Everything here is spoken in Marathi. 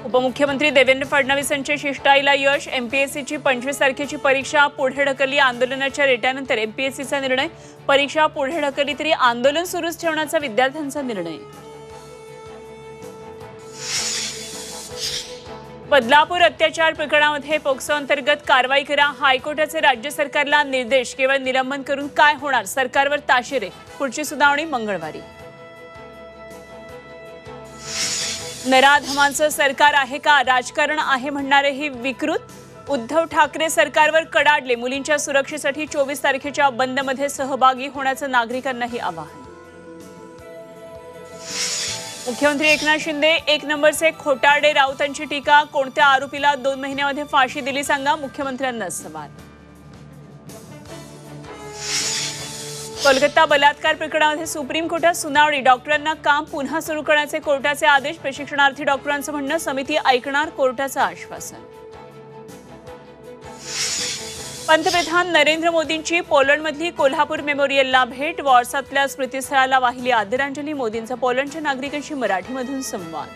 उपमुख्यमंत्री देवेंद्र फडणवीस यांच्या शिष्टाईला यश। एमपीएससीची 25 तारखेची परीक्षा पुढे ढकलली। आंदोलनाच्या रेट्यानंतर एमपीएससीचा निर्णय। परीक्षा पुढे ढकलली तरी आंदोलन सुरूच ठेवण्याचा विद्यार्थ्यांचा निर्णय। बदलापूर अत्याचार प्रकरणामध्ये पोक्सो अंतर्गत कारवाई करा। हायकोर्टाचे राज्य सरकारला निर्देश। केवळ निलंबन करून काय होणार? सरकारवर ताशेरे। पुढची सुनावणी मंगळवारी। नराधमांचं सरकार आहे का? राजकारण आहे म्हणणारेही विकृत। उद्धव ठाकरे सरकारवर कडाडले। मुलींच्या सुरक्षेसाठी 24 तारखेच्या बंदमध्ये सहभागी होण्याचं नागरिकांनाही आवाहन। मुख्यमंत्री एकनाथ शिंदे एक नंबरचे खोटारडे। राऊतांची टीका। कोणत्या आरोपीला 2 महिन्यामध्ये फाशी दिली सांगा? मुख्यमंत्र्यांना सवाल। कोलकाता बलात्कार प्रकरणामध्ये सुप्रीम कोर्टात सुनावणी। डॉक्टरांना काम पुन्हा सुरू करण्याचे कोर्टाचे आदेश। प्रशिक्षणार्थी डॉक्टरांचं म्हणणं समिती ऐकणार। कोर्टाचं आश्वासन। पंतप्रधान नरेंद्र मोदींची पोलंडमधली कोल्हापूर मेमोरियलला भेट। वॉर्सातल्या स्मृतिस्थळाला वाहिली आदरांजली। मोदींचा पोलंडच्या नागरिकांशी मराठीमधून संवाद।